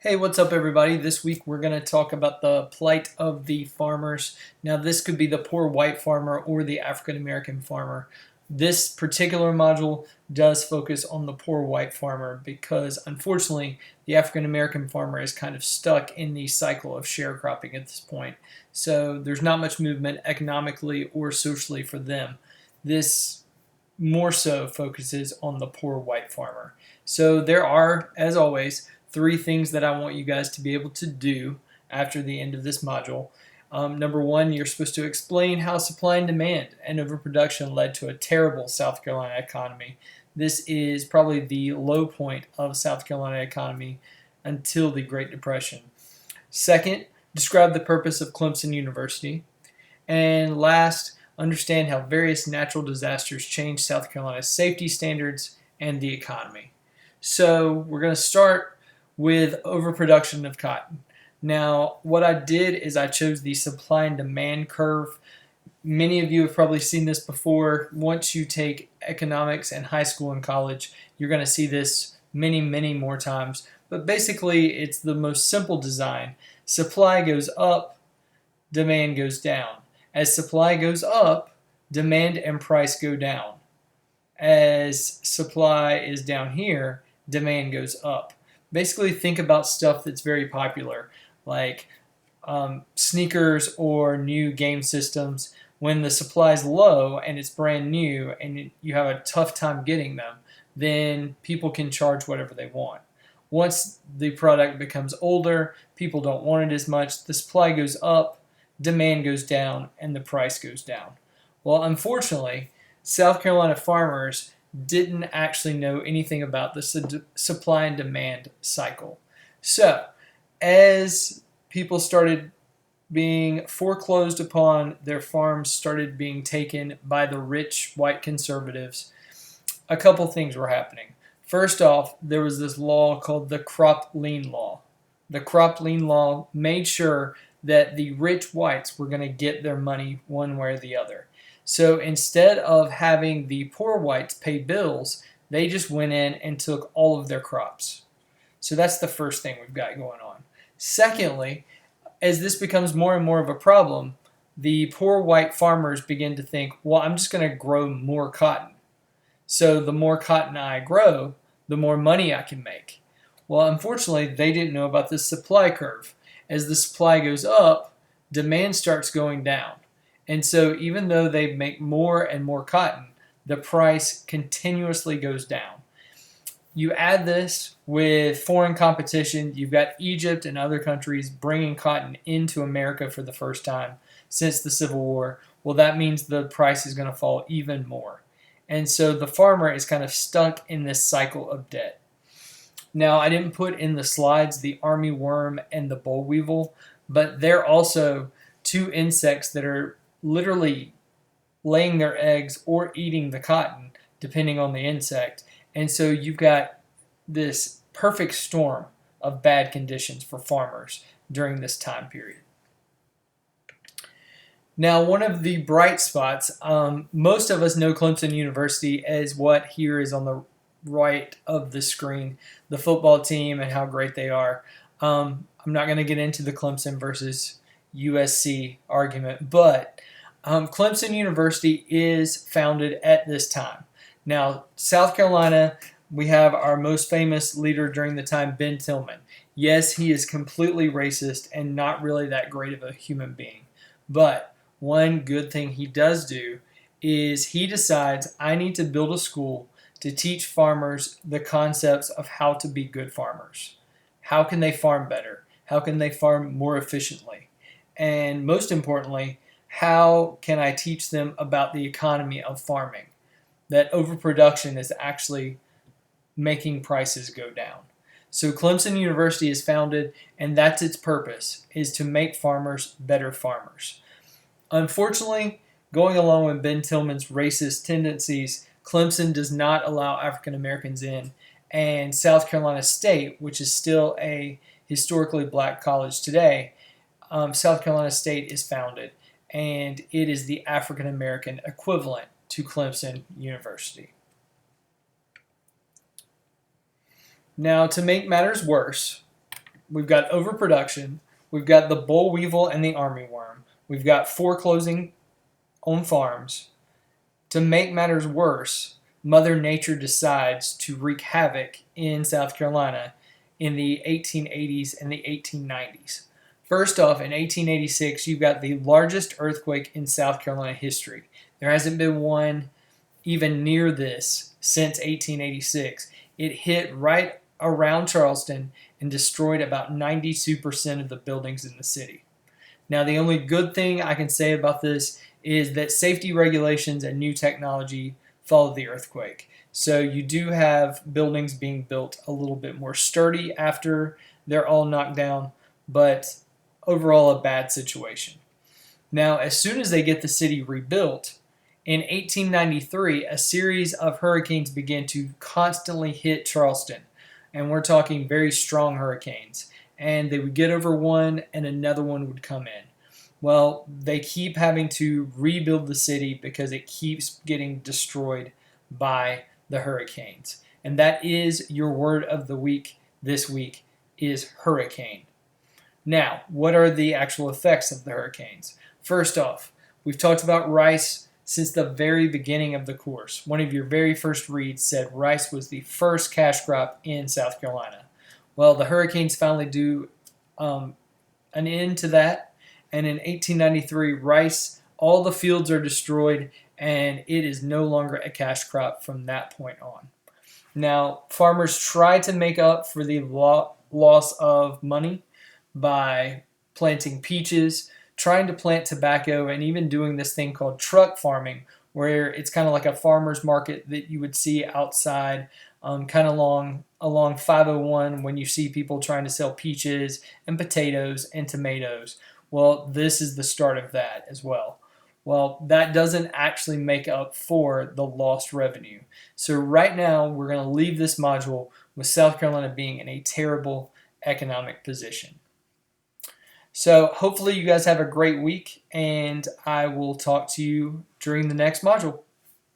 Hey, what's up, everybody? This week we're going to talk about the plight of the farmers. Now, this could be the poor white farmer or the African American farmer. This particular module does focus on the poor white farmer because, unfortunately, the African American farmer is kind of stuck in the cycle of sharecropping at this point. So, there's not much movement economically or socially for them. This more so focuses on the poor white farmer. So, there are, as always, three things that I want you guys to be able to do after the end of this module. Number one, you're supposed to explain how supply and demand and overproduction led to a terrible South Carolina economy. This is probably the low point of South Carolina economy until the Great Depression. Second, describe the purpose of Clemson University. And last, understand how various natural disasters changed South Carolina's safety standards and the economy. So we're going to start with overproduction of cotton. Now, what I did is I chose the supply and demand curve. Many of you have probably seen this before. Once you take economics in high school and college, you're going to see this many more times. But basically, it's the most simple design. Supply goes up, demand goes down. As supply goes up, demand and price go down. As supply is down here, demand goes up. Basically, think about stuff that's very popular, like sneakers or new game systems. When the supply is low and it's brand new and you have a tough time getting them, then people can charge whatever they want. Once the product becomes older, people don't want it as much, the supply goes up, demand goes down, and the price goes down. Well, unfortunately, South Carolina farmers didn't actually know anything about the supply and demand cycle. So, as people started being foreclosed upon, their farms started being taken by the rich white conservatives, a couple things were happening. First off, there was this law called the crop lien law. The crop lien law made sure that the rich whites were going to get their money one way or the other. So instead of having the poor whites pay bills, they just went in and took all of their crops. So that's the first thing we've got going on. Secondly, as this becomes more and more of a problem, the poor white farmers begin to think, well, I'm just going to grow more cotton. So the more cotton I grow, the more money I can make. Well, unfortunately, they didn't know about the supply curve. As the supply goes up, demand starts going down. And so even though they make more and more cotton, the price continuously goes down. You add this with foreign competition. You've got Egypt and other countries bringing cotton into America for the first time since the Civil War. Well, that means the price is going to fall even more. And so the farmer is kind of stuck in this cycle of debt. Now, I didn't put in the slides the army worm and the boll weevil, but they're also two insects that are literally laying their eggs or eating the cotton, depending on the insect. And so you've got this perfect storm of bad conditions for farmers during this time period. Now, one of the bright spots, most of us know Clemson University as what here is on the right of the screen, the football team and how great they are. I'm not going to get into the Clemson versus USC argument, but Clemson University is founded at this time. Now, South Carolina, we have our most famous leader during the time, Ben Tillman. Yes, he is completely racist and not really that great of a human being. But one good thing he does do is he decides, I need to build a school to teach farmers the concepts of how to be good farmers. How can they farm better? How can they farm more efficiently? And most importantly, how can I teach them about the economy of farming? That overproduction is actually making prices go down. So Clemson University is founded, and that's its purpose, is to make farmers better farmers. Unfortunately, going along with Ben Tillman's racist tendencies, Clemson does not allow African Americans in, and South Carolina State, which is still a historically black college today, South Carolina State is founded, and it is the African American equivalent to Clemson University. Now, to make matters worse, we've got overproduction, we've got the boll weevil and the armyworm, we've got foreclosing on farms. To make matters worse, Mother Nature decides to wreak havoc in South Carolina in the 1880s and the 1890s. First off, in 1886, you've got the largest earthquake in South Carolina history. There hasn't been one even near this since 1886. It hit right around Charleston and destroyed about 92% of the buildings in the city. Now, the only good thing I can say about this is that safety regulations and new technology followed the earthquake. So you do have buildings being built a little bit more sturdy after they're all knocked down, but overall a bad situation. Now, as soon as they get the city rebuilt, in 1893, a series of hurricanes began to constantly hit Charleston, and we're talking very strong hurricanes. And they would get over one, and another one would come in. Well, they keep having to rebuild the city because it keeps getting destroyed by the hurricanes. And that is your word of the week this week is hurricane. Now, what are the actual effects of the hurricanes? First off, we've talked about rice since the very beginning of the course. One of your very first reads said rice was the first cash crop in South Carolina. Well, the hurricanes finally do an end to that, and in 1893, rice, all the fields are destroyed, and it is no longer a cash crop from that point on. Now, farmers try to make up for the loss of money by planting peaches, trying to plant tobacco, and even doing this thing called truck farming, where it's kind of like a farmer's market that you would see outside, kind of along 501 when you see people trying to sell peaches and potatoes and tomatoes. Well, this is the start of that as well. Well, that doesn't actually make up for the lost revenue. So right now, we're going to leave this module with South Carolina being in a terrible economic position. So hopefully you guys have a great week, and I will talk to you during the next module.